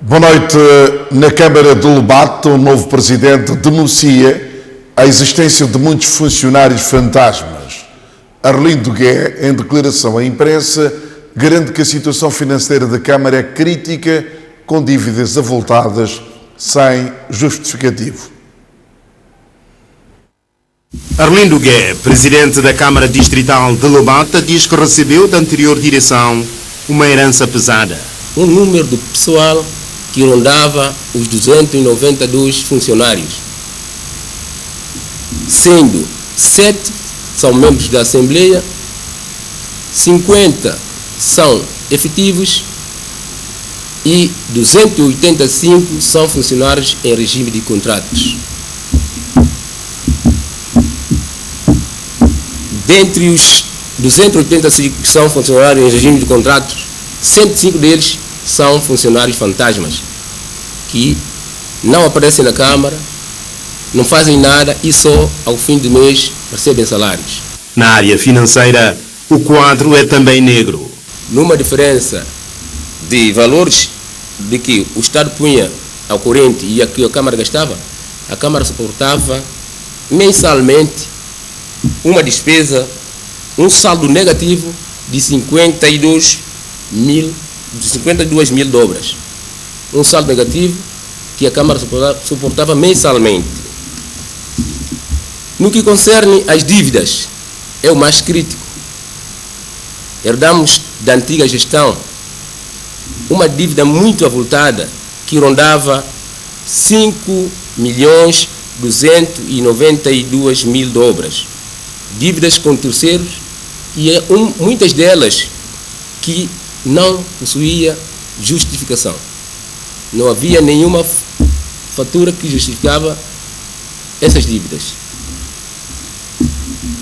Boa noite. Na Câmara de Lobato, o novo presidente denuncia a existência de muitos funcionários fantasmas. Arlindo Gué, em declaração à imprensa, garante que a situação financeira da Câmara é crítica, com dívidas avultadas, sem justificativo. Arlindo Gué, presidente da Câmara Distrital de Lobato, diz que recebeu da anterior direção uma herança pesada. Um número de pessoal que rondava os 292 funcionários, sendo 7 são membros da Assembleia, 50 são efetivos e 285 são funcionários em regime de contratos. Dentre os 285 que são funcionários em regime de contratos, 105 deles são funcionários fantasmas, que não aparecem na Câmara, não fazem nada e só ao fim do mês recebem salários. Na área financeira, o quadro é também negro. Numa diferença de valores de que o Estado punha ao corrente e a que a Câmara gastava, a Câmara suportava mensalmente uma despesa, um saldo negativo de 52 mil dobras. Um saldo negativo que a Câmara suportava mensalmente. No que concerne às dívidas, é o mais crítico. Herdamos da antiga gestão uma dívida muito avultada que rondava 5.292.000 dobras. Dívidas com terceiros e muitas delas que não possuía justificação. Não havia nenhuma fatura que justificava essas dívidas.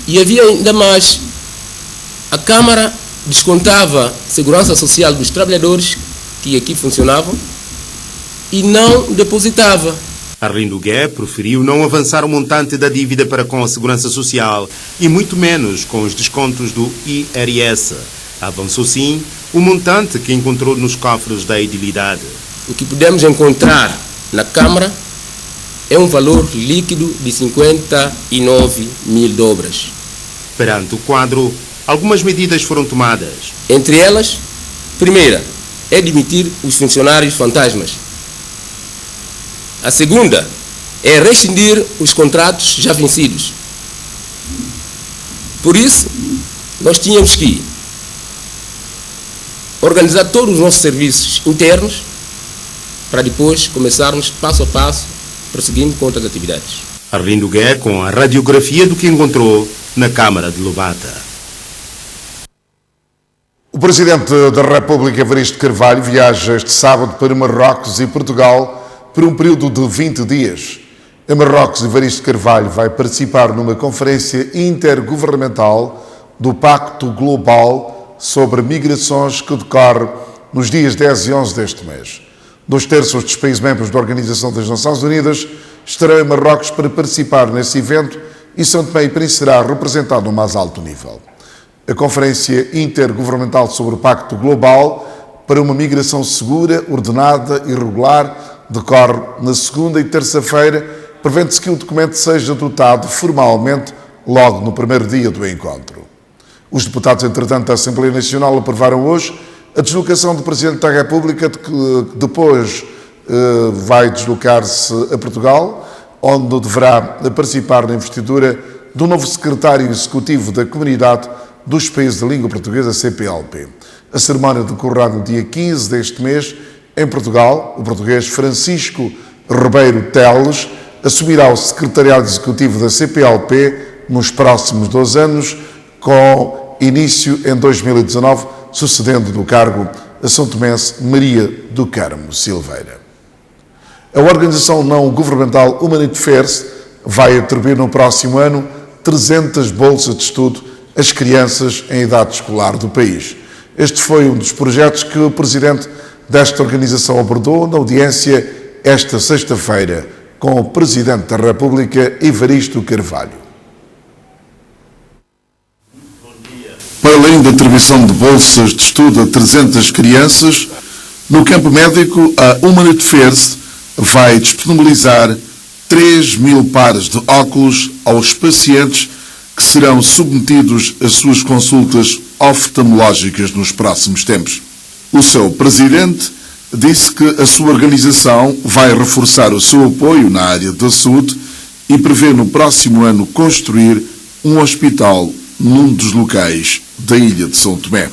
E havia ainda mais, a Câmara descontava a segurança social dos trabalhadores que aqui funcionavam e não depositava. Arlindo Gué preferiu não avançar o montante da dívida para com a Segurança Social e muito menos com os descontos do IRS. Avançou sim o montante que encontrou nos cofres da edilidade. O que podemos encontrar na Câmara é um valor líquido de 59 mil dobras. Perante o quadro, algumas medidas foram tomadas. Entre elas, primeira, é demitir os funcionários fantasmas. A segunda é rescindir os contratos já vencidos. Por isso, nós tínhamos que organizar todos os nossos serviços internos para depois começarmos passo a passo, prosseguindo com outras atividades. Arlindo Gué com a radiografia do que encontrou na Câmara de Lobato. O Presidente da República, Evaristo Carvalho, viaja este sábado para Marrocos e Portugal por um período de 20 dias. Em Marrocos, Evaristo Carvalho vai participar numa conferência intergovernamental do Pacto Global sobre Migrações que decorre nos dias 10 e 11 deste mês. 2/3 dos países membros da Organização das Nações Unidas estarão em Marrocos para participar nesse evento e São Tomé e Príncipe será representado no mais alto nível. A Conferência Intergovernamental sobre o Pacto Global para uma Migração Segura, Ordenada e Regular decorre na segunda e terça-feira, prevendo-se que o documento seja adotado formalmente logo no primeiro dia do encontro. Os deputados, entretanto, da Assembleia Nacional aprovaram hoje a deslocação do Presidente da República, que depois vai deslocar-se a Portugal, onde deverá participar na investidura do novo secretário executivo da Comunidade dos Países de Língua Portuguesa, CPLP. A cerimónia decorrerá no dia 15 deste mês, em Portugal. O português Francisco Ribeiro Teles assumirá o secretariado executivo da CPLP nos próximos 2 anos, com início em 2019, sucedendo no cargo a são tomense Maria do Carmo Silveira. A organização não governamental Humanity First vai atribuir no próximo ano 300 bolsas de estudo às crianças em idade escolar do país. Este foi um dos projetos que o presidente desta organização abordou na audiência esta sexta-feira com o Presidente da República, Evaristo Carvalho. Para além da atribuição de bolsas de estudo a 300 crianças, No campo médico, a Humanity First vai disponibilizar 3.000 pares de óculos aos pacientes que serão submetidos às suas consultas oftalmológicas nos próximos tempos. O seu presidente disse que a sua organização vai reforçar o seu apoio na área da saúde e prevê no próximo ano construir um hospital num dos locais da ilha de São Tomé.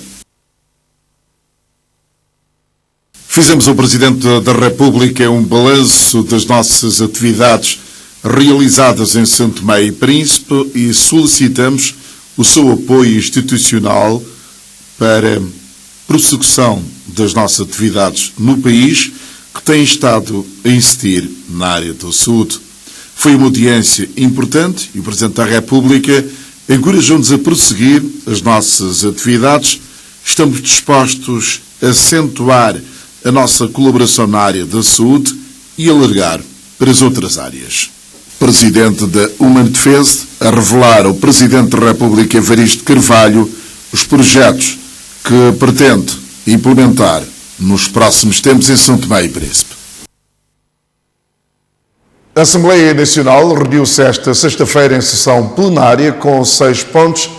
Fizemos ao Presidente da República um balanço das nossas atividades realizadas em São Tomé e Príncipe e solicitamos o seu apoio institucional para a prossecução das nossas atividades no país, que tem estado a insistir na área da saúde. Foi uma audiência importante e o Presidente da República encorajou-nos a prosseguir as nossas atividades. Estamos dispostos a acentuar a nossa colaboração na área da saúde e alargar para as outras áreas. Presidente da Humanity First a revelar ao Presidente da República Evaristo Carvalho os projetos que pretende implementar nos próximos tempos em São Tomé e Príncipe. A Assembleia Nacional reuniu-se esta sexta-feira em sessão plenária com 6 pontos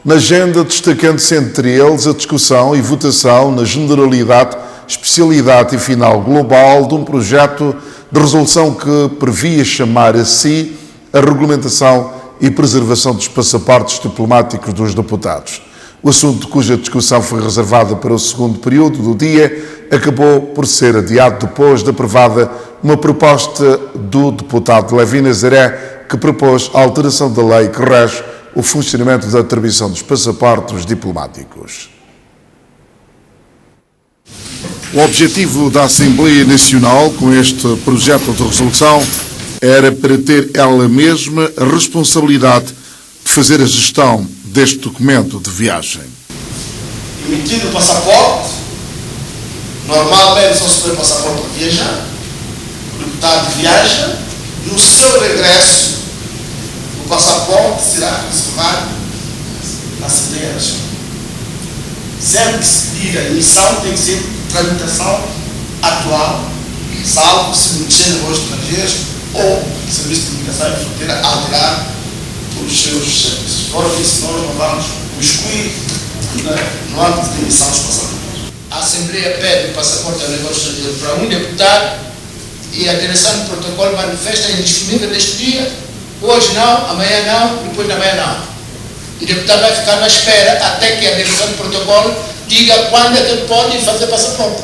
na agenda, destacando-se entre eles a discussão e votação na generalidade, especialidade e final global de um projeto de resolução que previa chamar a si a regulamentação e preservação dos passaportes diplomáticos dos deputados. O assunto, cuja discussão foi reservada para o segundo período do dia, acabou por ser adiado depois de aprovada uma proposta do deputado Levi Nazaré, que propôs a alteração da lei que rege o funcionamento da atribuição dos passaportes diplomáticos. O objetivo da Assembleia Nacional com este projeto de resolução era para ter ela mesma a responsabilidade de fazer a gestão deste documento de viagem. Emitido o passaporte, normalmente só se põe o passaporte para viajar, o deputado viaja, no seu regresso, o passaporte será reservado na Assembleia Nacional. Sempre que se diga emissão, tem que ser tramitação atual, salvo se mexer em voos estrangeiros ou o Serviço de Imigração e Fronteira alterar os seus serviços. Fora disso, nós não vamos excluir no âmbito de emissão dos passaportes. A Assembleia pede o passaporte ao negócio estrangeiro para um deputado e a direção do protocolo manifesta indisponível neste dia, hoje não, amanhã não, depois da manhã não. E o deputado vai ficar na espera até que a direção do protocolo diga quando é que ele pode fazer passaporte.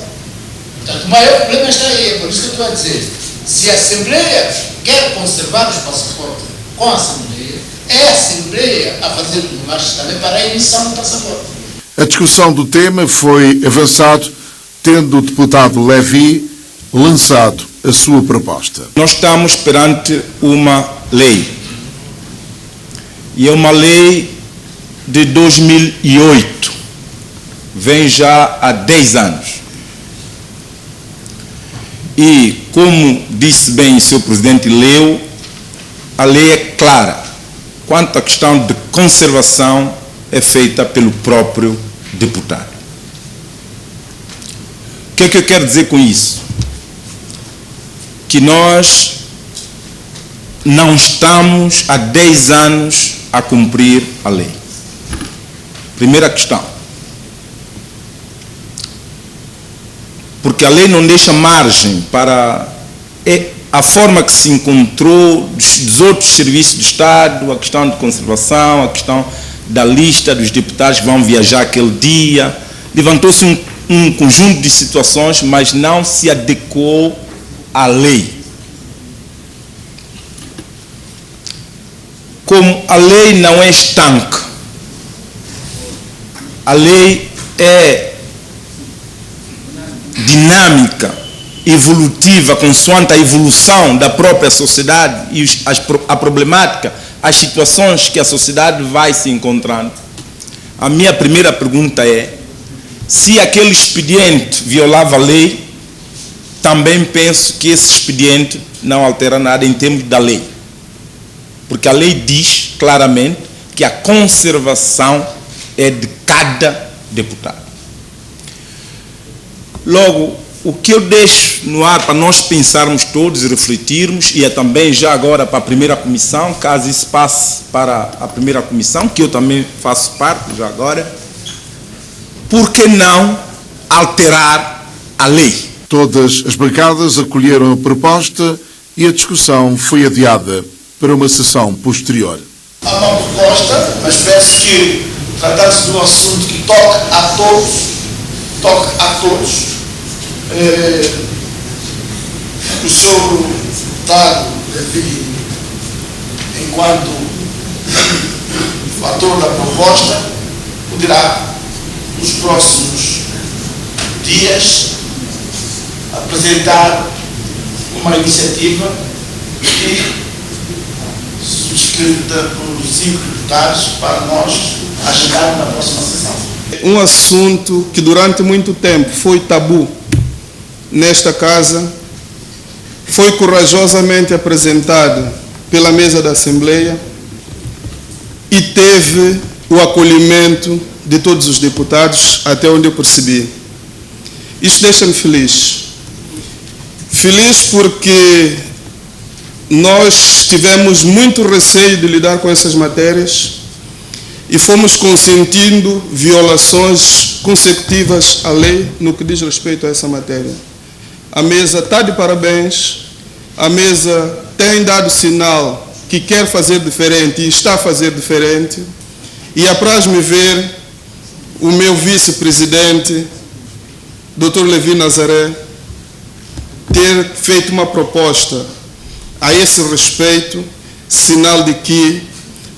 Portanto, o maior problema está aí, é por isso que eu estou a dizer. Se a Assembleia quer conservar os passaportes com a Assembleia, é a Assembleia a fazer tudo, mas também para a emissão do passaporte. A discussão do tema foi avançado, tendo o deputado Levi lançado a sua proposta. Nós estamos perante uma lei. E é uma lei de 2008. Vem já há 10 anos. E, como disse bem o Sr. Presidente Leu, a lei é clara. Quanto à questão de conservação, é feita pelo próprio deputado. O que é que eu quero dizer com isso? Que nós não estamos há 10 anos a cumprir a lei. Primeira questão. Porque a lei não deixa margem para a forma que se encontrou dos outros serviços de Estado, a questão de conservação, a questão da lista dos deputados que vão viajar aquele dia. Levantou-se um conjunto de situações, mas não se adequou à lei. Como a lei não é estanque, a lei é dinâmica, evolutiva, consoante a evolução da própria sociedade e a problemática, as situações que a sociedade vai se encontrando. A minha primeira pergunta é: se aquele expediente violava a lei, também penso que esse expediente não altera nada em termos da lei. Porque a lei diz claramente que a conservação é de cada deputado. Logo, o que eu deixo no ar para nós pensarmos todos e refletirmos, e é também já agora para a primeira comissão, caso isso passe para a primeira comissão, que eu também faço parte já agora, por que não alterar a lei? Todas as bancadas acolheram a proposta e a discussão foi adiada para uma sessão posterior. Há uma proposta, mas peço que, tratando-se de um assunto que toca a todos, o senhor deputado Levi, enquanto fator da proposta, poderá, nos próximos dias, apresentar uma iniciativa que subscrita por 5 deputados para nós agendar na próxima sessão. Um assunto que durante muito tempo foi tabu nesta casa, foi corajosamente apresentado pela mesa da Assembleia e teve o acolhimento de todos os deputados, até onde eu percebi. Isto deixa-me feliz. Feliz porque nós tivemos muito receio de lidar com essas matérias e fomos consentindo violações consecutivas à lei no que diz respeito a essa matéria. A mesa está de parabéns, a mesa tem dado sinal que quer fazer diferente e está a fazer diferente, e apraz-me ver o meu vice-presidente, Dr. Levi Nazaré, ter feito uma proposta a esse respeito, sinal de que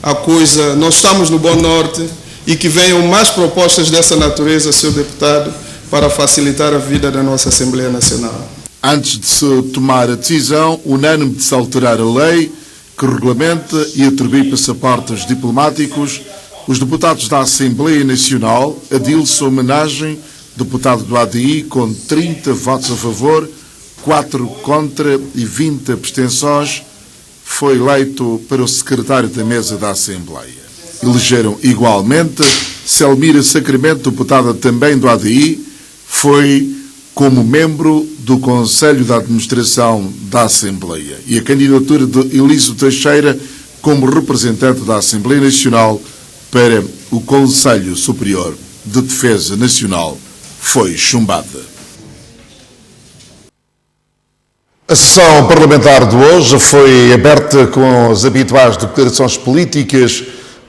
a coisa, nós estamos no bom norte e que venham mais propostas dessa natureza, Sr. Deputado, para facilitar a vida da nossa Assembleia Nacional. Antes de se tomar a decisão unânime de se alterar a lei que regulamenta e atribui passaportes diplomáticos, os deputados da Assembleia Nacional, Adilson Homenagem, deputado do ADI, com 30 votos a favor, 4 contra e 20 abstenções, foi eleito para o secretário da mesa da Assembleia. Elegeram igualmente Selmira Sacramento, deputada também do ADI, foi como membro do Conselho de Administração da Assembleia, e a candidatura de Elísio Teixeira como representante da Assembleia Nacional para o Conselho Superior de Defesa Nacional foi chumbada. A sessão parlamentar de hoje foi aberta com as habituais declarações políticas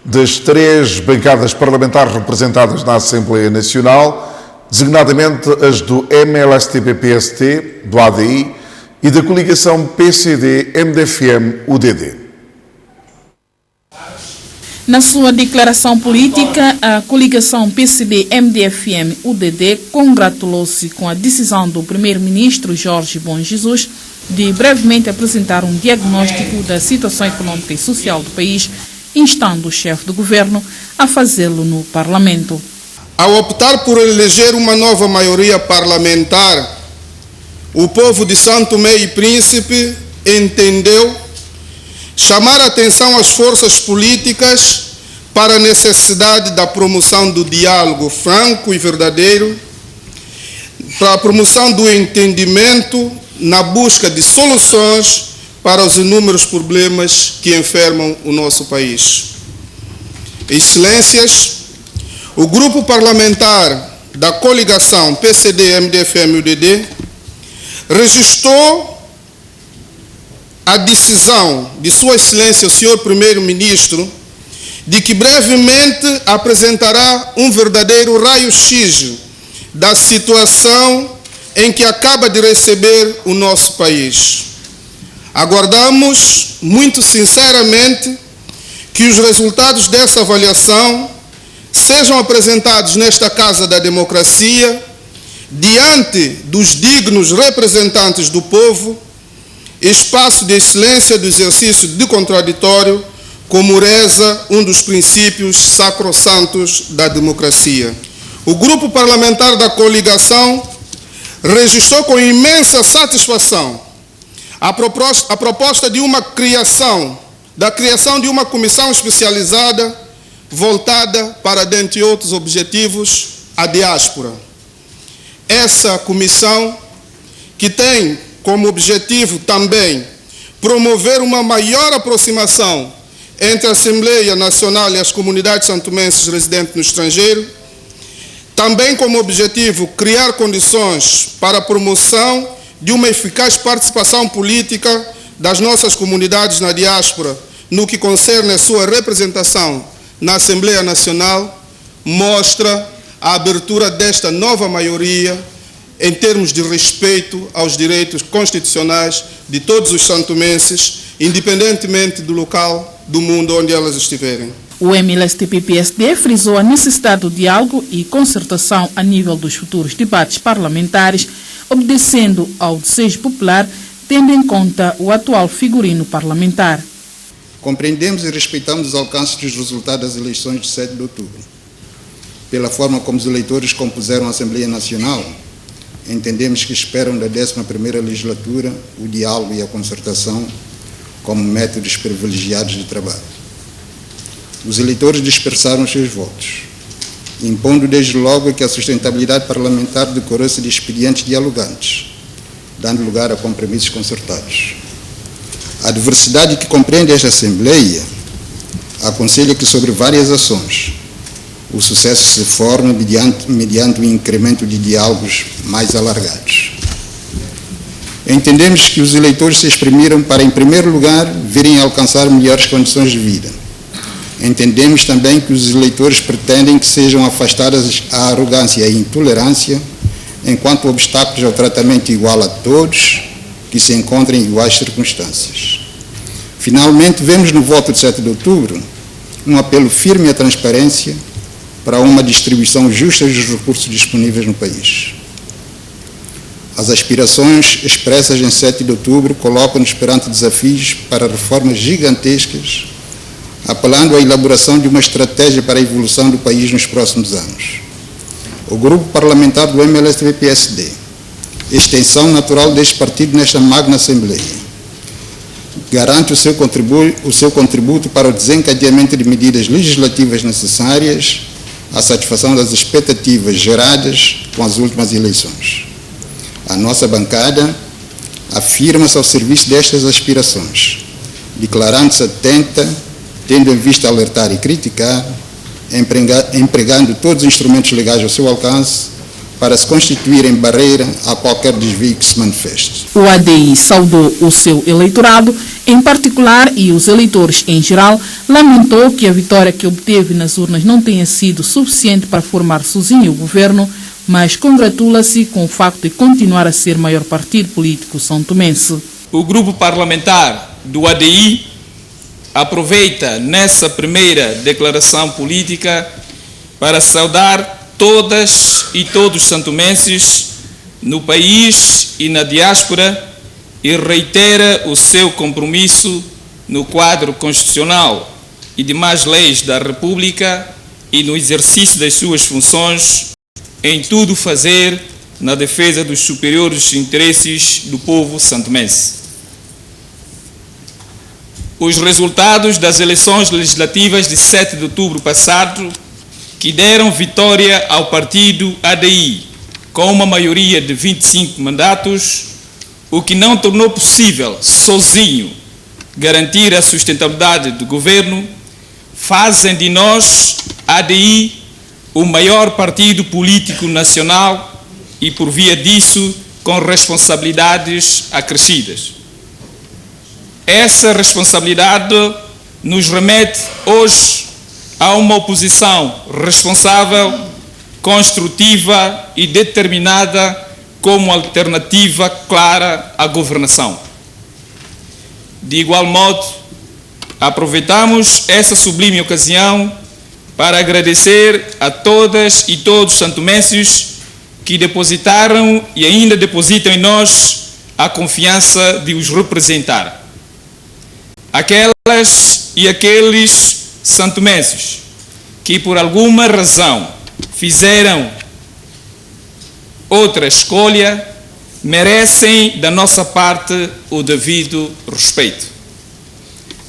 das 3 bancadas parlamentares representadas na Assembleia Nacional, designadamente as do MLSTP-PST, do ADI e da coligação PCD-MDFM-UDD. Na sua declaração política, a coligação PCD-MDFM-UDD congratulou-se com a decisão do primeiro-ministro Jorge Bom Jesus de brevemente apresentar um diagnóstico da situação econômica e social do país, instando o chefe do governo a fazê-lo no Parlamento. Ao optar por eleger uma nova maioria parlamentar, o povo de São Tomé e Príncipe entendeu chamar a atenção às forças políticas para a necessidade da promoção do diálogo franco e verdadeiro, para a promoção do entendimento na busca de soluções para os inúmeros problemas que enfermam o nosso país. Excelências, o grupo parlamentar da coligação PCD-MDFM-UDD registrou a decisão de Sua Excelência, o Senhor Primeiro-Ministro, de que brevemente apresentará um verdadeiro raio-x da situação em que acaba de receber o nosso país. Aguardamos, muito sinceramente, que os resultados dessa avaliação sejam apresentados nesta Casa da Democracia, diante dos dignos representantes do povo, espaço de excelência do exercício de contraditório, como reza um dos princípios sacrossantos da democracia. O grupo parlamentar da coligação registrou com imensa satisfação a proposta de da criação de uma comissão especializada voltada para, dentre outros objetivos, a diáspora. Essa comissão que tem como objetivo também promover uma maior aproximação entre a Assembleia Nacional e as comunidades santomenses residentes no estrangeiro, também como objetivo criar condições para a promoção de uma eficaz participação política das nossas comunidades na diáspora no que concerne a sua representação na Assembleia Nacional, mostra a abertura desta nova maioria em termos de respeito aos direitos constitucionais de todos os santomenses, independentemente do local do mundo onde elas estiverem. O MLSTP-PSD frisou a necessidade do diálogo e concertação a nível dos futuros debates parlamentares, obedecendo ao desejo popular, tendo em conta o atual figurino parlamentar. Compreendemos e respeitamos os alcances dos resultados das eleições de 7 de outubro. Pela forma como os eleitores compuseram a Assembleia Nacional, entendemos que esperam da 11ª legislatura o diálogo e a concertação como métodos privilegiados de trabalho. Os eleitores dispersaram os seus votos, impondo desde logo que a sustentabilidade parlamentar decorresse de expedientes dialogantes, dando lugar a compromissos concertados. A diversidade que compreende esta Assembleia aconselha que sobre várias ações o sucesso se forme mediante o incremento de diálogos mais alargados. Entendemos que os eleitores se exprimiram para, em primeiro lugar, virem alcançar melhores condições de vida. Entendemos também que os eleitores pretendem que sejam afastadas a arrogância e a intolerância, enquanto obstáculos ao tratamento igual a todos que se encontram em iguais circunstâncias. Finalmente, vemos no voto de 7 de outubro um apelo firme à transparência para uma distribuição justa dos recursos disponíveis no país. As aspirações expressas em 7 de outubro colocam-nos perante desafios para reformas gigantescas, apelando à elaboração de uma estratégia para a evolução do país nos próximos anos. O grupo parlamentar do MLSTP-PSD, extensão natural deste partido nesta magna Assembleia, garante o seu contributo para o desencadeamento de medidas legislativas necessárias à satisfação das expectativas geradas com as últimas eleições. A nossa bancada afirma-se ao serviço destas aspirações, declarando-se atenta, tendo em vista alertar e criticar, empregando todos os instrumentos legais ao seu alcance para se constituírem barreira a qualquer desvio que se manifeste. O ADI saudou o seu eleitorado, em particular, e os eleitores em geral, lamentou que a vitória que obteve nas urnas não tenha sido suficiente para formar sozinho o governo, mas congratula-se com o facto de continuar a ser maior partido político santomense. O grupo parlamentar do ADI aproveita nessa primeira declaração política para saudar todas e todos os santomenses no país e na diáspora e reitera o seu compromisso no quadro constitucional e demais leis da República e no exercício das suas funções em tudo fazer na defesa dos superiores interesses do povo santomense. Os resultados das eleições legislativas de 7 de outubro passado, que deram vitória ao partido ADI, com uma maioria de 25 mandatos, o que não tornou possível, sozinho, garantir a sustentabilidade do governo, fazem de nós, ADI, o maior partido político nacional e, por via disso, com responsabilidades acrescidas. Essa responsabilidade nos remete hoje a uma oposição responsável, construtiva e determinada como alternativa clara à governação. De igual modo, aproveitamos essa sublime ocasião para agradecer a todas e todos os santomenses que depositaram e ainda depositam em nós a confiança de os representar. Aquelas e aqueles santomenses que por alguma razão fizeram outra escolha merecem da nossa parte o devido respeito.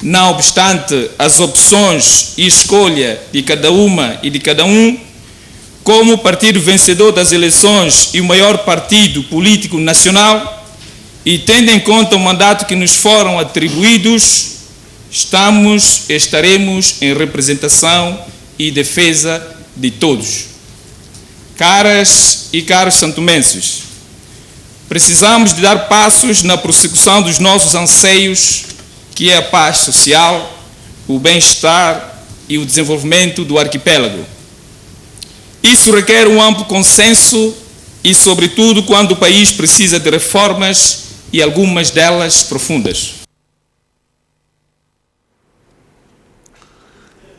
Não obstante as opções e escolha de cada uma e de cada um, como partido vencedor das eleições e o maior partido político nacional, E tendo em conta o mandato que nos foram atribuídos, estaremos em representação e defesa de todos. Caras e caros santomenses, precisamos de dar passos na prossecução dos nossos anseios, que é a paz social, o bem-estar e o desenvolvimento do arquipélago. Isso requer um amplo consenso e, sobretudo, quando o país precisa de reformas e algumas delas profundas.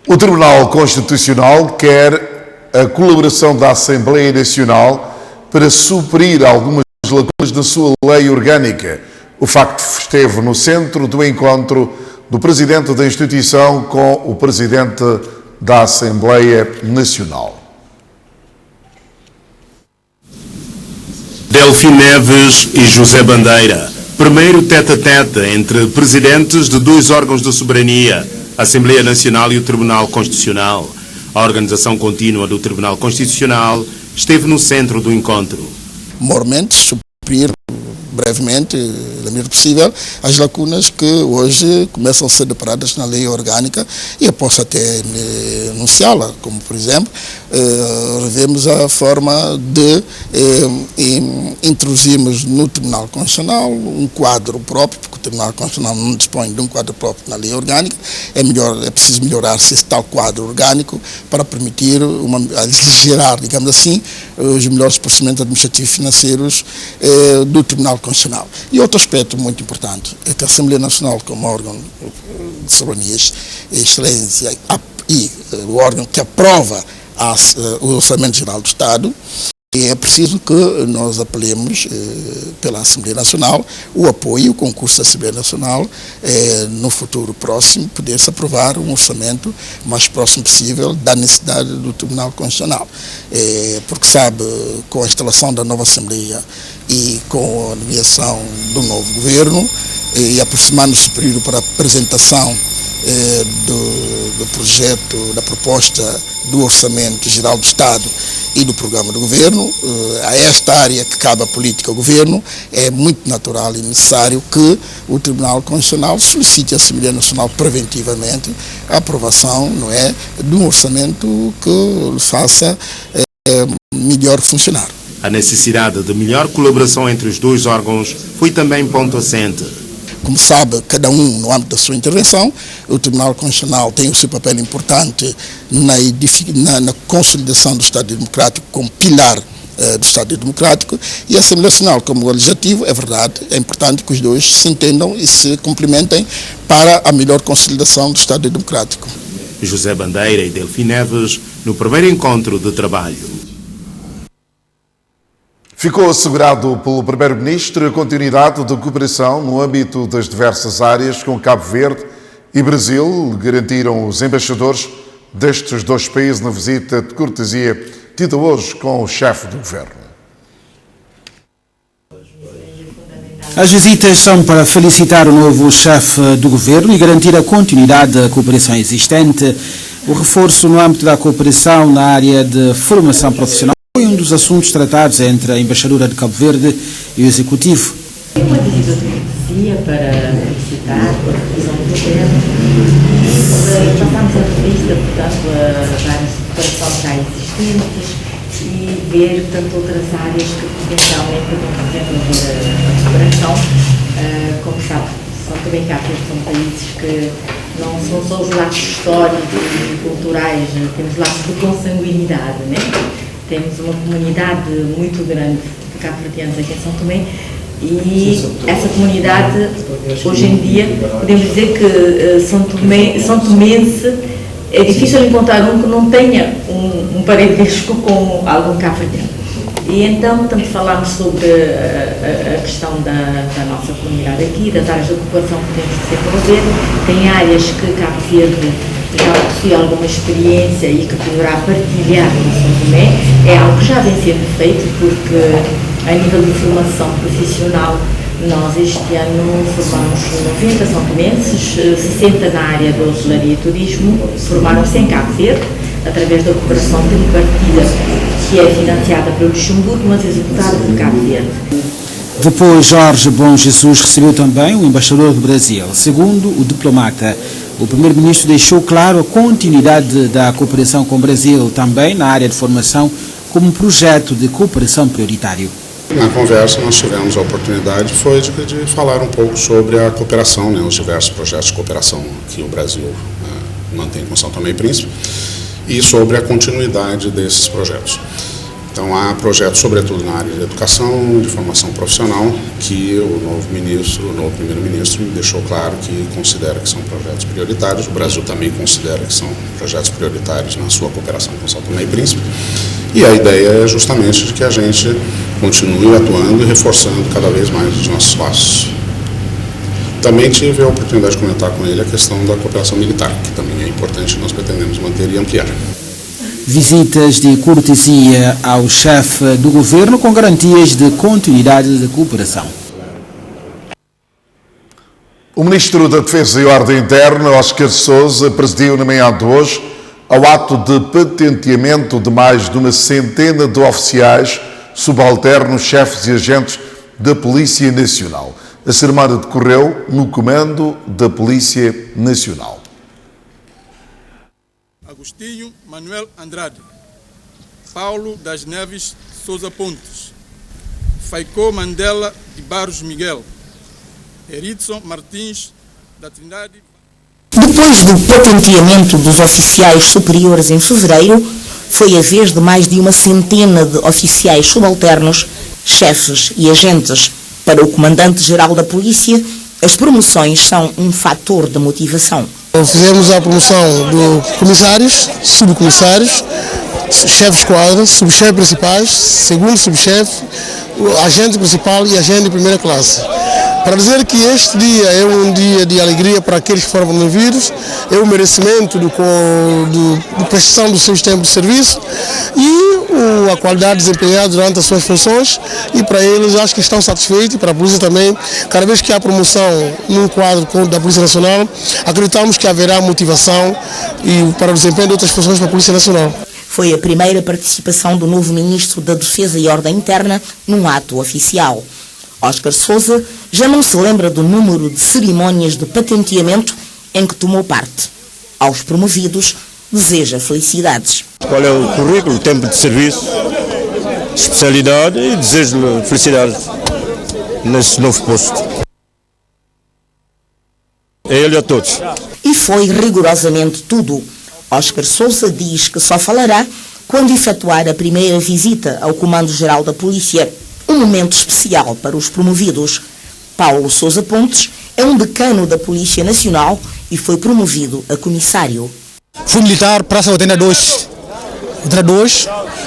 O Tribunal Constitucional quer a colaboração da Assembleia Nacional para suprir algumas lacunas da sua lei orgânica. O facto esteve no centro do encontro do Presidente da instituição com o Presidente da Assembleia Nacional. Delfim Neves e José Bandeira. Primeiro tete-a-tete entre presidentes de dois órgãos da soberania, a Assembleia Nacional e o Tribunal Constitucional. A organização contínua do Tribunal Constitucional esteve no centro do encontro. Mormente, suprir brevemente, da medida possível, as lacunas que hoje começam a ser deparadas na lei orgânica, e eu posso até enunciá-la, como por exemplo, revemos a forma de introduzirmos no Tribunal Constitucional um quadro próprio, porque o Tribunal Constitucional não dispõe de um quadro próprio na lei orgânica. É preciso melhorar-se esse tal quadro orgânico para permitir gerar, digamos assim, os melhores procedimentos administrativos e financeiros do Tribunal Constitucional. E outro aspecto muito importante é que a Assembleia Nacional, como órgão de soberania, excelência e o órgão que aprova o Orçamento Geral do Estado, é preciso que nós apelemos pela Assembleia Nacional o apoio e o concurso da Assembleia Nacional no futuro próximo poder-se aprovar um orçamento mais próximo possível da necessidade do Tribunal Constitucional. Porque sabe, com a instalação da nova Assembleia e com a nomeação do novo governo e aproximando-se do período para a apresentação do projeto, da proposta do Orçamento Geral do Estado e do programa do governo, a esta área que cabe a política ao governo, é muito natural e necessário que o Tribunal Constitucional solicite à Assembleia Nacional preventivamente a aprovação, não é, de um orçamento que lhe faça melhor funcionar. A necessidade de melhor colaboração entre os dois órgãos foi também ponto assente. Como sabe, cada um no âmbito da sua intervenção, o Tribunal Constitucional tem o seu papel importante na consolidação do Estado Democrático como pilar do Estado Democrático, e a Assembleia Nacional como legislativo, é verdade, é importante que os dois se entendam e se complementem para a melhor consolidação do Estado Democrático. José Bandeira e Delfim Neves no primeiro encontro de trabalho. Ficou assegurado pelo Primeiro-Ministro a continuidade da cooperação no âmbito das diversas áreas com Cabo Verde e Brasil, garantiram os embaixadores destes dois países na visita de cortesia tida hoje com o chefe do governo. As visitas são para felicitar o novo chefe do governo e garantir a continuidade da cooperação existente. O reforço no âmbito da cooperação na área de formação profissional foi um dos assuntos tratados entre a Embaixadora de Cabo Verde e o Executivo. Uma visita de cortesia para felicitar a revisão do governo e passamos a revista, portanto, a várias cooperações já existentes e ver, portanto, outras áreas que potencialmente vão desenvolver a cooperação. Como sabe, São Tomé e Cabo Verde são países que não são só os laços históricos e culturais, temos laços de consanguinidade, né? Temos uma comunidade muito grande de cabo-verdianos aqui em São Tomé e essa comunidade, hoje em dia, podemos dizer que São Tomense, é difícil encontrar um que não tenha um parentesco com algum cabo-verdiano. E então, portanto, falámos sobre a questão da nossa comunidade aqui, das áreas de ocupação que temos de desenvolver. Tem áreas que Cabo Verde já possui alguma experiência e que poderá partilhar com São Tomé. É algo que já vem sendo feito, porque a nível de formação profissional, nós este ano formamos 90 são tomenses, 60 na área de hotelaria e turismo, formaram-se em Cabo Verde, através da cooperação tripartida, que é financiada pelo Luxemburgo, mas executada por Cabo Verde. Depois, Jorge Bom Jesus recebeu também o embaixador do Brasil. Segundo o diplomata, o primeiro-ministro deixou claro a continuidade da cooperação com o Brasil, também na área de formação, como um projeto de cooperação prioritário. Na conversa nós tivemos a oportunidade de falar um pouco sobre a cooperação, os diversos projetos de cooperação que o Brasil mantém com São Tomé e Príncipe e sobre a continuidade desses projetos. Então há projetos sobretudo na área de educação, de formação profissional, que o novo primeiro-ministro deixou claro que considera que são projetos prioritários. O Brasil também considera que são projetos prioritários na sua cooperação com São Tomé e Príncipe. E a ideia é justamente de que a gente continue atuando e reforçando cada vez mais os nossos laços. Também tive a oportunidade de comentar com ele a questão da cooperação militar, que também é importante e nós pretendemos manter e ampliar. Visitas de cortesia ao chefe do governo com garantias de continuidade de cooperação. O ministro da Defesa e Ordem Interna, Oscar Sousa, presidiu na manhã de hoje ao ato de patenteamento de mais de uma centena de oficiais, subalternos, chefes e agentes da Polícia Nacional. A cerimónia decorreu no comando da Polícia Nacional. Agostinho Manuel Andrade, Paulo das Neves Souza Pontes, Faicó Mandela de Barros Miguel, Eridson Martins da Trindade. Depois do patenteamento dos oficiais superiores em fevereiro, foi a vez de mais de uma centena de oficiais subalternos, chefes e agentes. Para o comandante-geral da polícia, as promoções são um fator de motivação. Fizemos a promoção de comissários, subcomissários, chefes de esquadra, subchefes principais, segundo subchefe, agente principal e agente de primeira classe. Para dizer que este dia é um dia de alegria para aqueles que foram promovidos, é um merecimento de prestação dos seus tempos de serviço e a qualidade desempenhada durante as suas funções, e para eles acho que estão satisfeitos, e para a Polícia também. Cada vez que há promoção num quadro da Polícia Nacional, acreditamos que haverá motivação e para o desempenho de outras funções para a Polícia Nacional. Foi a primeira participação do novo Ministro da Defesa e Ordem Interna num ato oficial. Oscar Sousa já não se lembra do número de cerimónias de patenteamento em que tomou parte. Aos promovidos, deseja felicidades. Qual é o currículo, o tempo de serviço, especialidade, e desejo-lhe felicidade nesse novo posto. A ele e a todos. E foi rigorosamente tudo. Oscar Sousa diz que só falará quando efetuar a primeira visita ao Comando-Geral da Polícia. Um momento especial para os promovidos. Paulo Souza Pontes é um decano da Polícia Nacional e foi promovido a comissário. Fui militar, praça 82.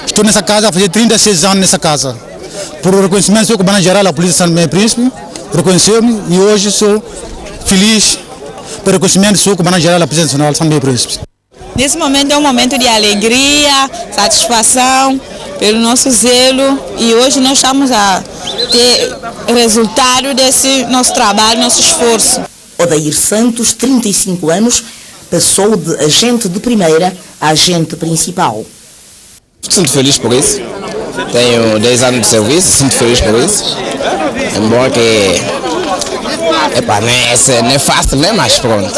Estou nessa casa há 36 anos nessa casa. Por reconhecimento, sou comandante-geral da Polícia São Tomé e Príncipe, reconheceu-me e hoje sou feliz por reconhecimento, sou comandante-geral da Polícia Nacional de São Tomé e Príncipe. Nesse momento é um momento de alegria, satisfação pelo nosso zelo, e hoje nós estamos a ter resultado desse nosso trabalho, nosso esforço. Odair Santos, 35 anos, passou de agente de primeira a agente principal. Sinto feliz por isso. Tenho 10 anos de serviço, sinto feliz por isso. Embora que não é fácil, né? Mas pronto,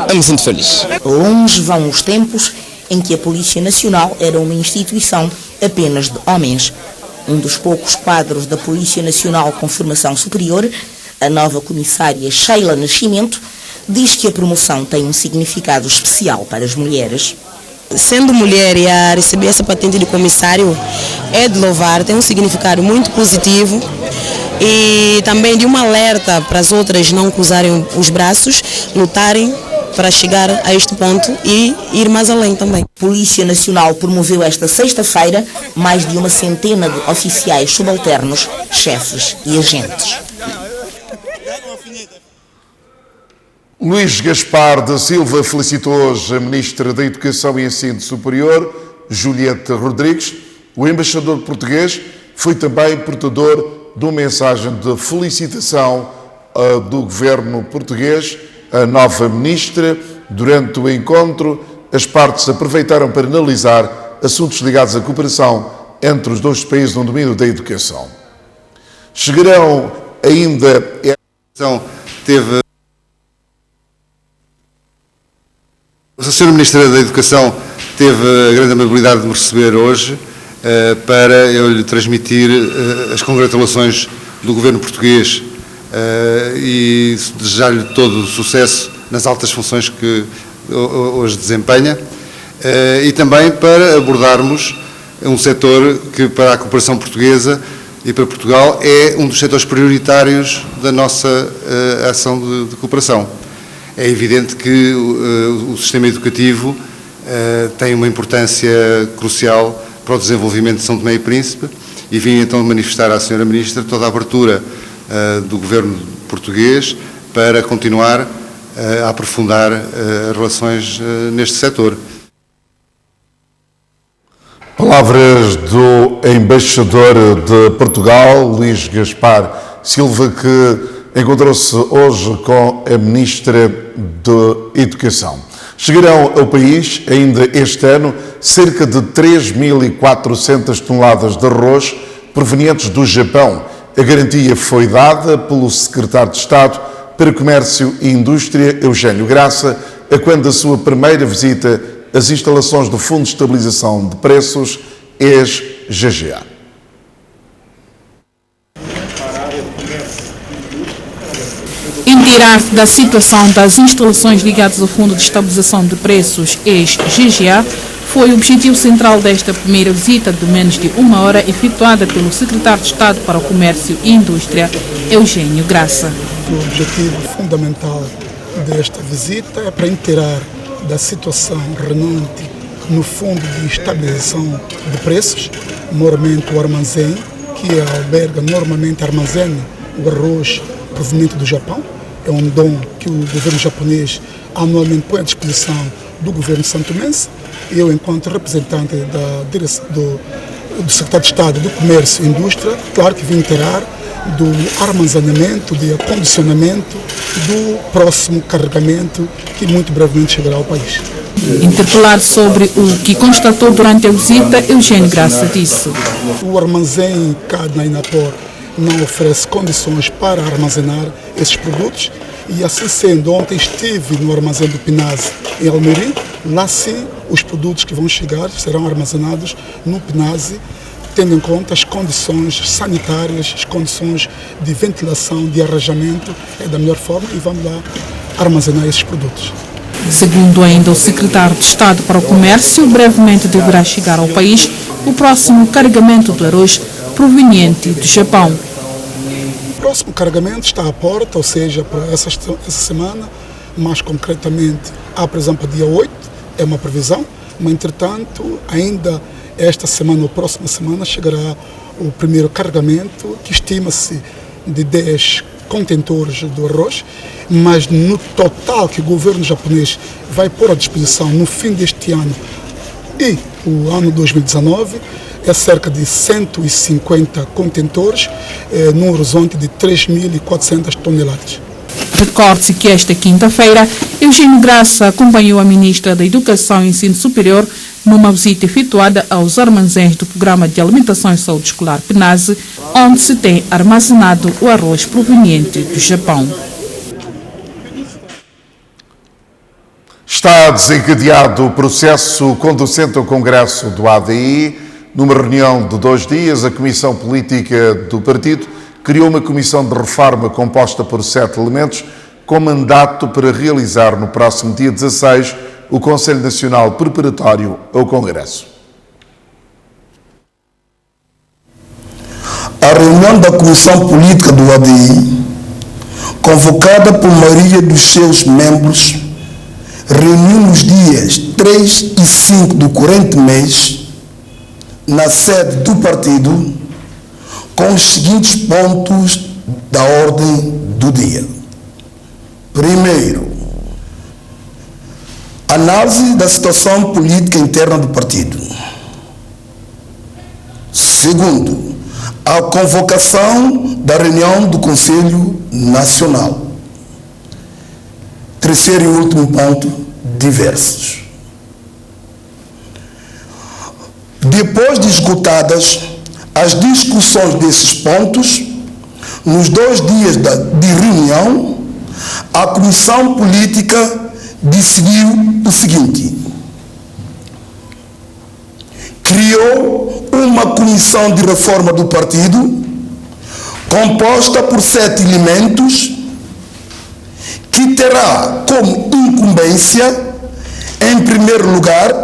eu me sinto feliz. Longe vão os tempos em que a Polícia Nacional era uma instituição apenas de homens. Um dos poucos quadros da Polícia Nacional com formação superior, a nova comissária Sheila Nascimento, diz que a promoção tem um significado especial para as mulheres. Sendo mulher e a receber essa patente de comissário é de louvar, tem um significado muito positivo e também de um alerta para as outras não cruzarem os braços, lutarem para chegar a este ponto e ir mais além também. A Polícia Nacional promoveu esta sexta-feira mais de uma centena de oficiais subalternos, chefes e agentes. Luís Gaspar da Silva felicitou hoje a Ministra da Educação e Ensino Superior, Julieta Rodrigues. O embaixador português foi também portador de uma mensagem de felicitação do governo português, a nova Ministra. Durante o encontro, as partes aproveitaram para analisar assuntos ligados à cooperação entre os dois países no domínio da educação. Chegarão ainda... A Sra. Ministra da Educação teve a grande amabilidade de me receber hoje para eu lhe transmitir as congratulações do Governo português e desejar-lhe todo o sucesso nas altas funções que hoje desempenha e também para abordarmos um setor que para a cooperação portuguesa e para Portugal é um dos setores prioritários da nossa ação de cooperação. É evidente que o sistema educativo tem uma importância crucial para o desenvolvimento de São Tomé e Príncipe e vim então manifestar à Sra. Ministra toda a abertura do Governo português para continuar a aprofundar as relações neste setor. Palavras do embaixador de Portugal, Luís Gaspar Silva, que encontrou-se hoje com a Ministra de Educação. Chegarão ao país, ainda este ano, cerca de 3.400 toneladas de arroz provenientes do Japão. A garantia foi dada pelo Secretário de Estado para Comércio e Indústria, Eugênio Graça, a quando da sua primeira visita às instalações do Fundo de Estabilização de Preços, ex-GGA. Inteirar-se da situação das instalações ligadas ao Fundo de Estabilização de Preços, ex-GGA, foi o objetivo central desta primeira visita de menos de uma hora efetuada pelo Secretário de Estado para o Comércio e Indústria, Eugênio Graça. O objetivo fundamental desta visita é para inteirar da situação renante no Fundo de Estabilização de Preços, normalmente o armazém, que alberga, normalmente armazena o arroz proveniente do Japão. É um dom que o governo japonês anualmente põe à disposição do governo santomense. Eu, enquanto representante do Secretário de Estado do Comércio e Indústria, claro que vim inteirar do armazenamento, de acondicionamento do próximo carregamento que muito brevemente chegará ao país. Interpelado sobre o que constatou durante a visita, Eugênio Graça disse: o armazém CAD na Inapor não oferece condições para armazenar esses produtos e, assim sendo, ontem estive no armazém do Pinase em Almerim. Lá sim, os produtos que vão chegar serão armazenados no Pinase, tendo em conta as condições sanitárias, as condições de ventilação, de arranjamento, da melhor forma, e vamos lá armazenar esses produtos. Segundo ainda o Secretário de Estado para o Comércio, brevemente deverá chegar ao país o próximo carregamento do arroz proveniente do Japão. O próximo carregamento está à porta, ou seja, para essa semana, mais concretamente, por exemplo, dia 8, é uma previsão, mas entretanto, ainda esta semana ou próxima semana chegará o primeiro carregamento, que estima-se de 10 contentores do arroz, mas no total que o governo japonês vai pôr à disposição no fim deste ano e o ano 2019, é cerca de 150 contentores, num horizonte de 3.400 toneladas. Recorde-se que esta quinta-feira, Eugênio Graça acompanhou a Ministra da Educação e Ensino Superior numa visita efetuada aos armazéns do Programa de Alimentação e Saúde Escolar PNASE, onde se tem armazenado o arroz proveniente do Japão. Está desencadeado o processo conducente ao Congresso do ADI. Numa reunião de 2 dias, a Comissão Política do Partido criou uma comissão de reforma composta por 7 elementos, com mandato para realizar no próximo dia 16 o Conselho Nacional Preparatório ao Congresso. A reunião da Comissão Política do ADI, convocada por maioria dos seus membros, reuniu nos dias 3 e 5 do corrente mês, na sede do partido, com os seguintes pontos da ordem do dia. Primeiro, análise da situação política interna do partido. Segundo, a convocação da reunião do Conselho Nacional. Terceiro e último ponto, diversos. Depois de esgotadas as discussões desses pontos, Nos 2 dias de reunião, a Comissão Política decidiu o seguinte: criou uma comissão de reforma do partido, composta por 7 elementos, que terá como incumbência, em primeiro lugar,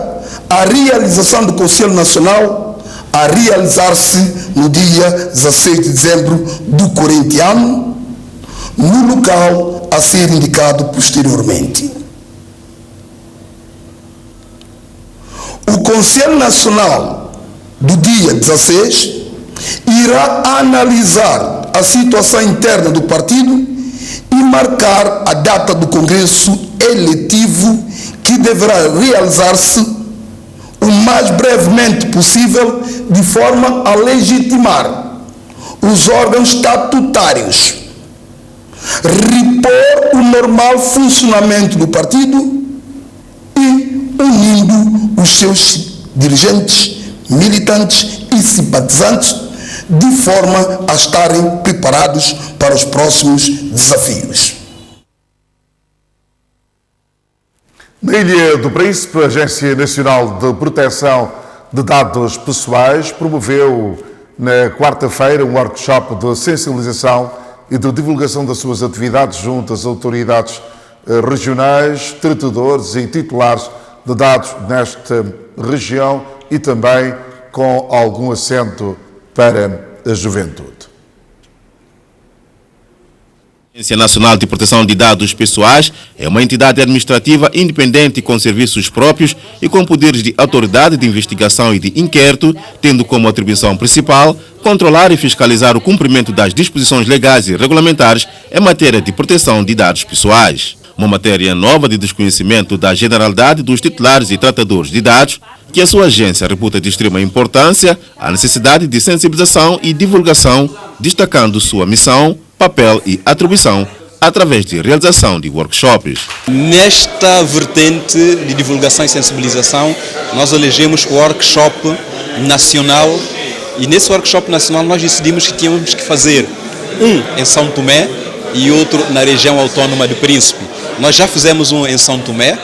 a realização do Conselho Nacional, a realizar-se no dia 16 de dezembro do corrente ano, no local a ser indicado posteriormente. O Conselho Nacional do dia 16 irá analisar a situação interna do partido e marcar a data do Congresso eletivo, que deverá realizar-se o mais brevemente possível, de forma a legitimar os órgãos estatutários, repor o normal funcionamento do partido e unindo os seus dirigentes, militantes e simpatizantes, de forma a estarem preparados para os próximos desafios. Na Ilha do Príncipe, a Agência Nacional de Proteção de Dados Pessoais promoveu na quarta-feira um workshop de sensibilização e de divulgação das suas atividades junto às autoridades regionais, tratadores e titulares de dados nesta região e também com algum acento para a juventude. A Agência Nacional de Proteção de Dados Pessoais é uma entidade administrativa independente com serviços próprios e com poderes de autoridade de investigação e de inquérito, tendo como atribuição principal controlar e fiscalizar o cumprimento das disposições legais e regulamentares em matéria de proteção de dados pessoais. Uma matéria nova de desconhecimento da generalidade dos titulares e tratadores de dados, que a sua agência reputa de extrema importância a necessidade de sensibilização e divulgação, destacando sua missão, papel e atribuição através de realização de workshops. Nesta vertente de divulgação e sensibilização, nós elegemos o workshop nacional e nesse workshop nacional nós decidimos que tínhamos que fazer um em São Tomé e outro na região autónoma do Príncipe. Nós já fizemos um em São Tomé,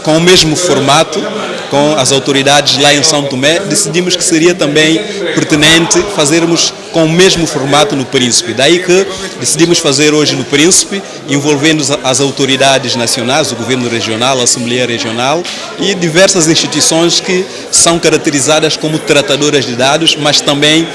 com o mesmo formato, com as autoridades lá em São Tomé. Decidimos que seria também pertinente fazermos com o mesmo formato no Príncipe. Daí que decidimos fazer hoje no Príncipe, envolvendo as autoridades nacionais, o governo regional, a Assembleia Regional e diversas instituições que são caracterizadas como tratadoras de dados, mas também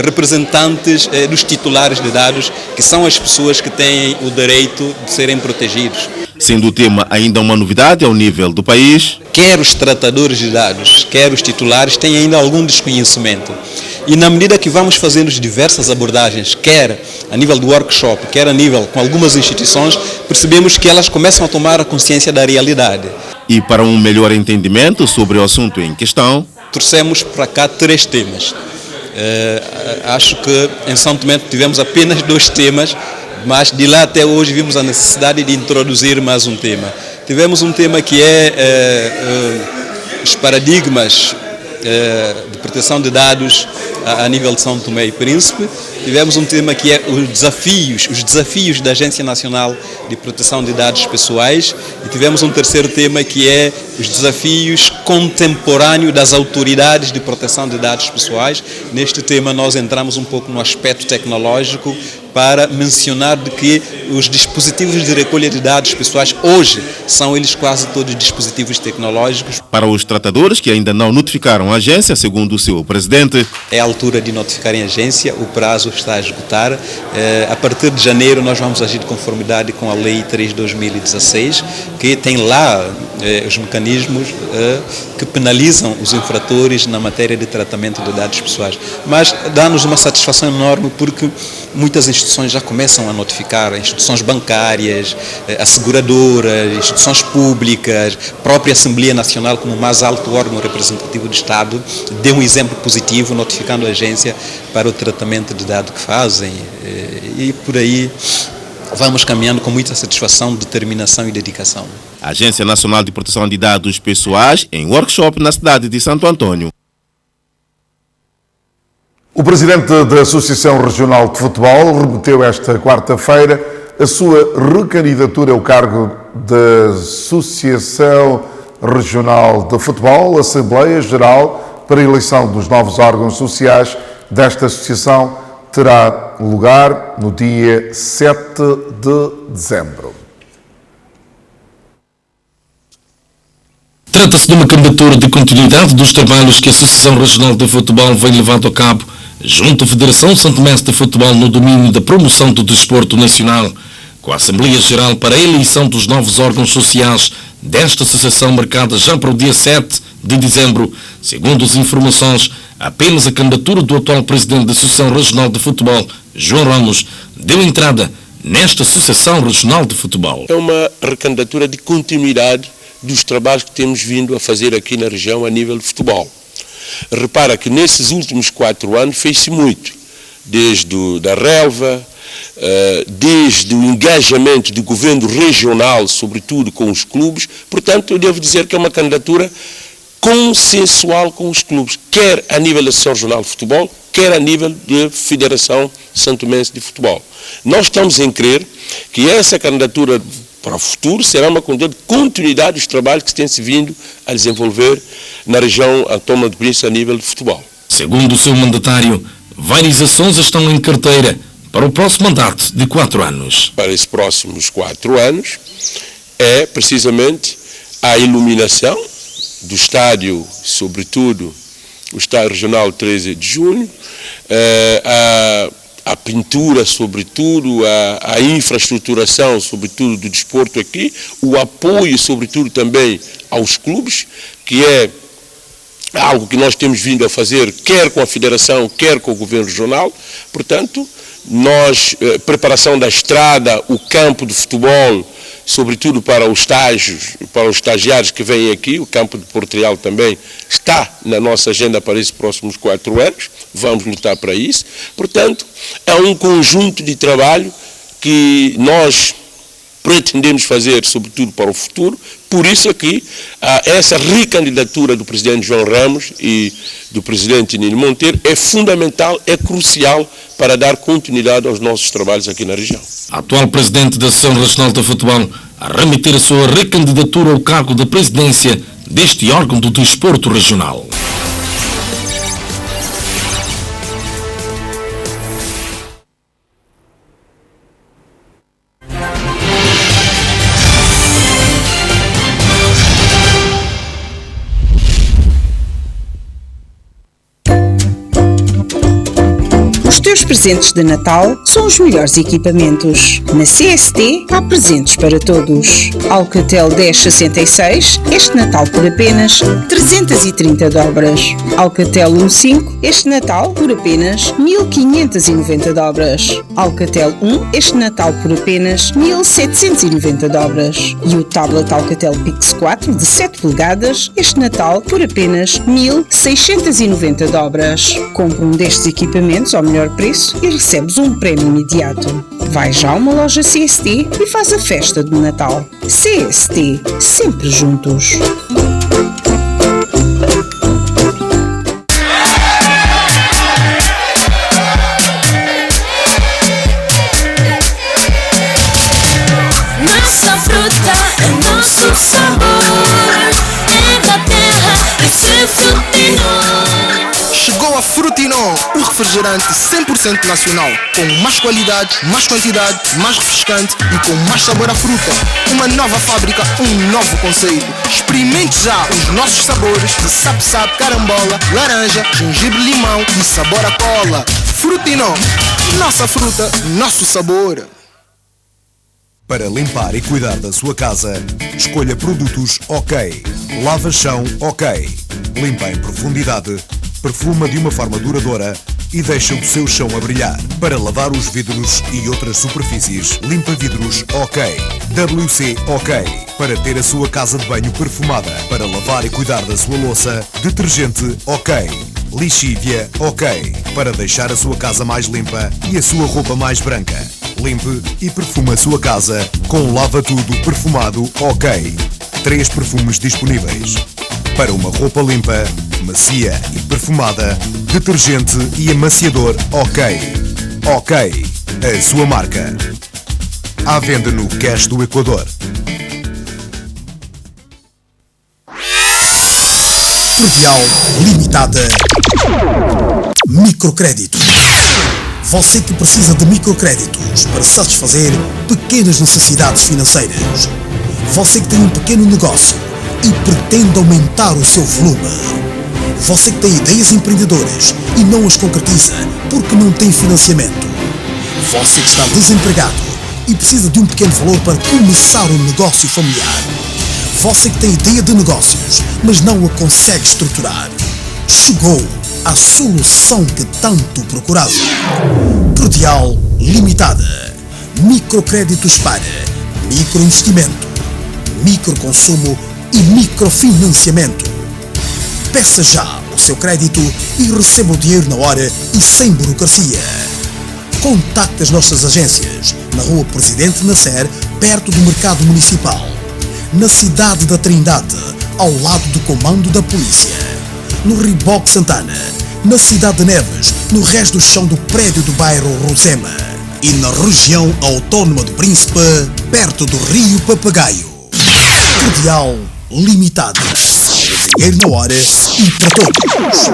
representantes dos titulares de dados, que são as pessoas que têm o direito de serem protegidos. Sendo o tema ainda uma novidade ao nível do país, quer os tratadores de dados, quer os titulares têm ainda algum desconhecimento. E na medida que vamos fazendo diversas abordagens, quer a nível do workshop, quer a nível com algumas instituições, percebemos que elas começam a tomar a consciência da realidade. E para um melhor entendimento sobre o assunto em questão, trouxemos para cá 3 temas. Acho que em São Tomé tivemos apenas 2 temas, mas de lá até hoje vimos a necessidade de introduzir mais um tema. Tivemos um tema que é os paradigmas de proteção de dados a nível de São Tomé e Príncipe. Tivemos um tema que é os desafios da Agência Nacional de Proteção de Dados Pessoais. E tivemos um terceiro tema que é os desafios contemporâneos das autoridades de proteção de dados pessoais. Neste tema nós entramos um pouco no aspecto tecnológico para mencionar de que os dispositivos de recolha de dados pessoais hoje são eles quase todos dispositivos tecnológicos. Para os tratadores que ainda não notificaram a agência, segundo o seu presidente, é a altura de notificarem a agência, o prazo está a esgotar. A partir de janeiro nós vamos agir de conformidade com a Lei 3/2016, que tem lá os mecanismos que penalizam os infratores na matéria de tratamento de dados pessoais. Mas dá-nos uma satisfação enorme porque muitas instituições já começam a notificar, instituições bancárias, asseguradoras, instituições públicas, própria Assembleia Nacional como mais alto órgão representativo do Estado, deu um exemplo positivo notificando a agência para o tratamento de dados que fazem e por aí vamos caminhando com muita satisfação, determinação e dedicação. A Agência Nacional de Proteção de Dados Pessoais em workshop na cidade de Santo Antônio. O presidente da Associação Regional de Futebol remeteu esta quarta-feira a sua recandidatura ao cargo da Associação Regional de Futebol, Assembleia Geral para a eleição dos novos órgãos sociais desta associação terá lugar no dia 7 de dezembro. Trata-se de uma candidatura de continuidade dos trabalhos que a Associação Regional de Futebol vem levando a cabo junto à Federação Santomense de Futebol no domínio da promoção do desporto nacional, com a Assembleia Geral para a eleição dos novos órgãos sociais desta associação marcada já para o dia 7 de dezembro. Segundo as informações, apenas a candidatura do atual presidente da Associação Regional de Futebol, João Ramos, deu entrada nesta Associação Regional de Futebol. É uma recandidatura de continuidade dos trabalhos que temos vindo a fazer aqui na região a nível de futebol. Repara que nesses últimos 4 anos fez-se muito, desde da relva, desde o engajamento do governo regional, sobretudo com os clubes. Portanto, eu devo dizer que é uma candidatura consensual com os clubes, quer a nível da Associação Regional de Futebol, quer a nível da Federação Santomense de Futebol. Nós estamos em crer que essa candidatura para o futuro será uma continuidade dos trabalhos que se tem se vindo a desenvolver na região autónoma do Príncipe a nível de futebol. Segundo o seu mandatário, várias ações estão em carteira para o próximo mandato de 4 anos. Para esses próximos 4 anos é precisamente a iluminação do estádio, sobretudo o estádio regional 13 de junho, a pintura, sobretudo, a infraestruturação, sobretudo, do desporto aqui, o apoio, sobretudo, também aos clubes, que é algo que nós temos vindo a fazer, quer com a Federação, quer com o Governo Regional. Portanto, nós, preparação da estrada, o campo de futebol, sobretudo para os estagiários que vêm aqui, o campo de Porto Real também está na nossa agenda para esses próximos 4 anos, vamos lutar para isso. Portanto, é um conjunto de trabalho que nós pretendemos fazer, sobretudo para o futuro. Por isso aqui, essa recandidatura do presidente João Ramos e do presidente Nino Monteiro é fundamental, é crucial para dar continuidade aos nossos trabalhos aqui na região. A atual presidente da Associação Regional de Futebol a remeter a sua recandidatura ao cargo da presidência deste órgão do desporto regional. Os presentes de Natal são os melhores equipamentos. Na CST há presentes para todos. Alcatel 1066, este Natal por apenas 330 dobras. Alcatel 15, este Natal por apenas 1590 dobras. Alcatel 1, este Natal por apenas 1790 dobras. E o tablet Alcatel Pix 4 de 7 polegadas, este Natal por apenas 1690 dobras. Compre um destes equipamentos ao melhor preço e recebes um prémio imediato. Vai já a uma loja CST e faz a festa de Natal. CST, sempre juntos. Nossa fruta é nosso sabor, é da terra, esse Frutinó. Chegou a Frutinó, o refrigerante 100% nacional, com mais qualidade, mais quantidade, mais refrescante e com mais sabor à fruta. Uma nova fábrica, um novo conceito. Experimente já os nossos sabores de sap-sap, carambola, laranja, gengibre, limão e sabor à cola. Frutinó, nossa fruta, nosso sabor. Para limpar e cuidar da sua casa, escolha produtos OK. Lava chão OK. Limpa em profundidade, perfuma de uma forma duradoura e deixa o seu chão a brilhar. Para lavar os vidros e outras superfícies, limpa vidros OK. WC OK. Para ter a sua casa de banho perfumada. Para lavar e cuidar da sua louça, detergente OK. Lixívia OK. Para deixar a sua casa mais limpa e a sua roupa mais branca. Limpe e perfuma a sua casa com Lava Tudo perfumado OK. 3 perfumes disponíveis. Para uma roupa limpa, macia e perfumada, detergente e amaciador OK. OK, a sua marca. À venda no Cash do Equador. Predial Limitada. Microcrédito. Você que precisa de microcréditos para satisfazer pequenas necessidades financeiras. Você que tem um pequeno negócio e pretende aumentar o seu volume. Você que tem ideias empreendedoras e não as concretiza porque não tem financiamento. Você que está desempregado e precisa de um pequeno valor para começar um negócio familiar. Você que tem ideia de negócios, mas não a consegue estruturar. Chegou a solução que tanto procurava. Predial Limitada. Microcréditos para microinvestimento, microconsumo e microfinanciamento. Peça já o seu crédito e receba o dinheiro na hora e sem burocracia. Contacte as nossas agências na Rua Presidente Nasser, perto do Mercado Municipal. Na cidade da Trindade, ao lado do comando da polícia. No Riboc Santana, na cidade de Neves, no resto do chão do prédio do bairro Rosema. E na região autónoma do Príncipe, perto do Rio Papagaio. Predial Limitada. O dinheiro na hora e para todos.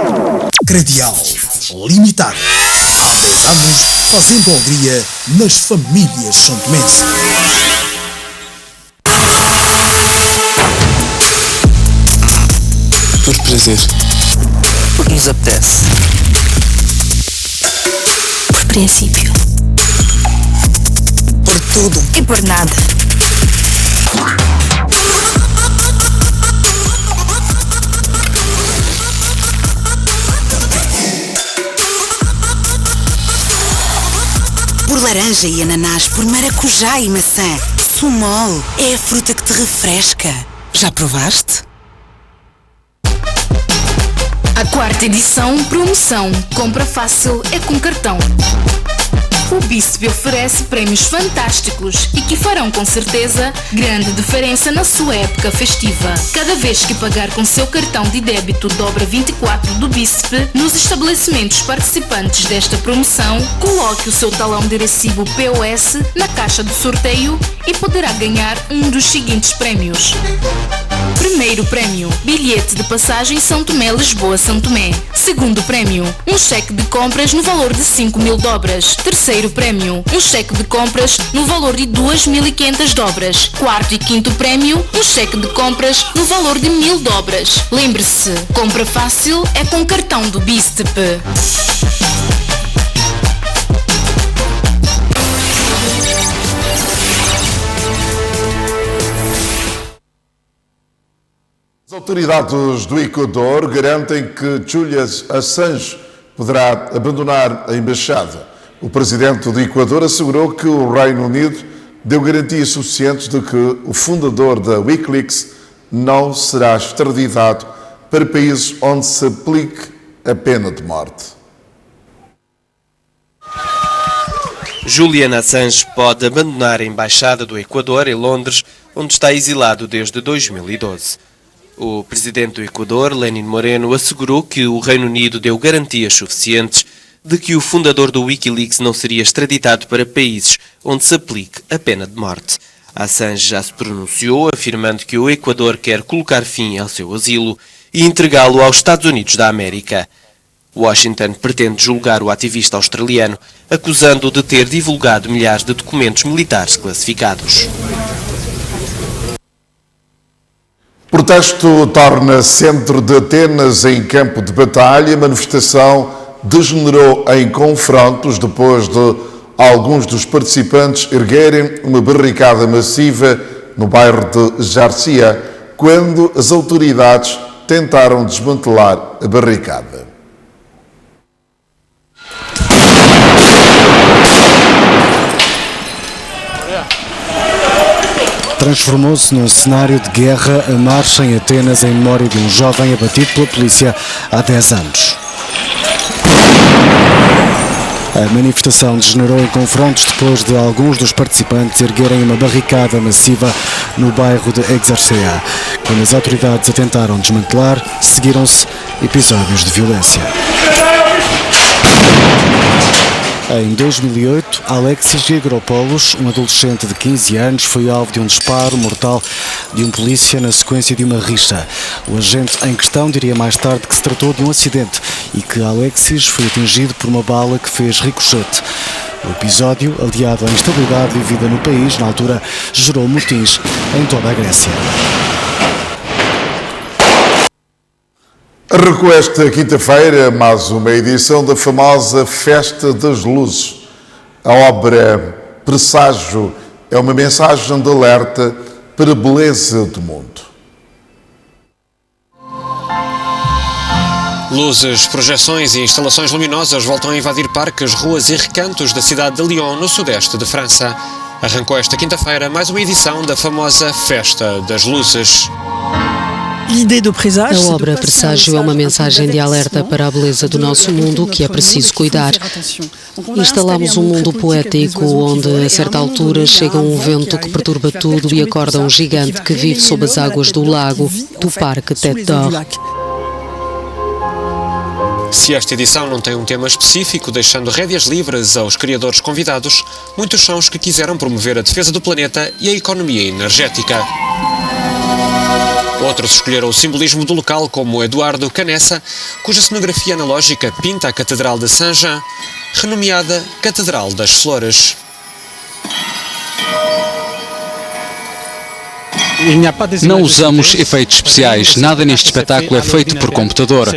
Predial Limitada. Há 10 anos, fazendo alegria nas famílias santomenses. Por prazer. Porque nos apetece. Por princípio. Por tudo e por nada. Por laranja e ananás, por maracujá e maçã. Sumol é a fruta que te refresca. Já provaste? A quarta edição, promoção Compra Fácil é com cartão. O BICEP oferece prémios fantásticos e que farão com certeza grande diferença na sua época festiva. Cada vez que pagar com seu cartão de débito dobra 24 do BICEP nos estabelecimentos participantes desta promoção, coloque o seu talão de recibo POS na caixa do sorteio e poderá ganhar um dos seguintes prémios. Primeiro prémio, bilhete de passagem São Tomé-Lisboa-São Tomé. Segundo prémio, um cheque de compras no valor de 5.000 dobras. Terceiro prémio, um cheque de compras no valor de 2.500 dobras. Quarto e quinto prémio, um cheque de compras no valor de 1.000 dobras. Lembre-se, compra fácil é com cartão do BICEP. As autoridades do Equador garantem que Julian Assange poderá abandonar a embaixada. O presidente do Equador assegurou que o Reino Unido deu garantias suficientes de que o fundador da Wikileaks não será extraditado para países onde se aplique a pena de morte. Julian Assange pode abandonar a embaixada do Equador em Londres, onde está exilado desde 2012. O presidente do Equador, Lenín Moreno, assegurou que o Reino Unido deu garantias suficientes de que o fundador do Wikileaks não seria extraditado para países onde se aplique a pena de morte. Assange já se pronunciou, afirmando que o Equador quer colocar fim ao seu asilo e entregá-lo aos Estados Unidos da América. Washington pretende julgar o ativista australiano, acusando-o de ter divulgado milhares de documentos militares classificados. Protesto torna centro de Atenas em campo de batalha. A manifestação degenerou em confrontos depois de alguns dos participantes erguerem uma barricada massiva no bairro de Jarcia, quando as autoridades tentaram desmantelar a barricada. Transformou-se num cenário de guerra a marcha em Atenas em memória de um jovem abatido pela polícia há 10 anos. A manifestação degenerou em confrontos depois de alguns dos participantes erguerem uma barricada massiva no bairro de Exarcea. Quando as autoridades a tentaram desmantelar, seguiram-se episódios de violência. Em 2008, Alexis Gegropoulos, um adolescente de 15 anos, foi alvo de um disparo mortal de um polícia na sequência de uma rixa. O agente em questão diria mais tarde que se tratou de um acidente e que Alexis foi atingido por uma bala que fez ricochete. O episódio, aliado à instabilidade vivida no país, na altura, gerou motins em toda a Grécia. Arrancou esta quinta-feira mais uma edição da famosa Festa das Luzes. A obra Presságio é uma mensagem de alerta para a beleza do mundo. Luzes, projeções e instalações luminosas voltam a invadir parques, ruas e recantos da cidade de Lyon, no sudeste de França. Arrancou esta quinta-feira mais uma edição da famosa Festa das Luzes. A obra Presságio é uma mensagem de alerta para a beleza do nosso mundo que é preciso cuidar. Instalamos um mundo poético onde, a certa altura, chega um vento que perturba tudo e acorda um gigante que vive sob as águas do lago, do Parque Tête d'Or. Se esta edição não tem um tema específico, deixando rédeas livres aos criadores convidados, muitos são os que quiseram promover a defesa do planeta e a economia energética. Outros escolheram o simbolismo do local, como Eduardo Canessa, cuja cenografia analógica pinta a Catedral de Saint-Jean, renomeada Catedral das Flores. Não usamos efeitos especiais, nada neste espetáculo é feito por computador.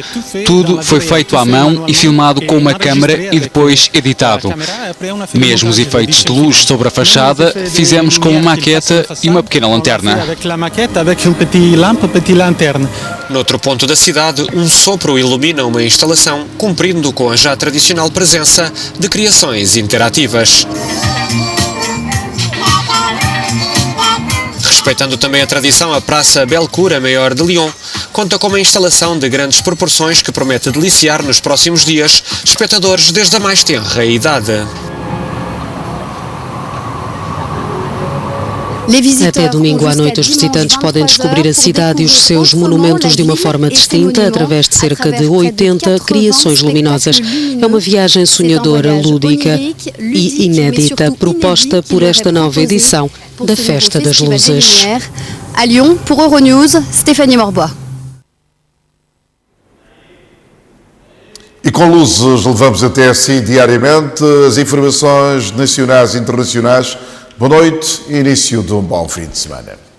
Tudo foi feito à mão e filmado com uma câmara e depois editado. Mesmo os efeitos de luz sobre a fachada fizemos com uma maqueta e uma pequena lanterna. Noutro ponto da cidade, um sopro ilumina uma instalação, cumprindo com a já tradicional presença de criações interativas. Respeitando também a tradição, a Praça Bellecour, a maior de Lyon, conta com uma instalação de grandes proporções que promete deliciar nos próximos dias espectadores desde a mais tenra idade. Até domingo à noite, os visitantes podem descobrir a cidade e os seus monumentos de uma forma distinta, através de cerca de 80 criações luminosas. É uma viagem sonhadora, lúdica e inédita, proposta por esta nova edição da Festa das Luzes. A Lyon, por Euronews, Stéphanie Morbois. E com Luzes levamos até assim diariamente as informações nacionais e internacionais. Boa noite e início de um bom fim de semana.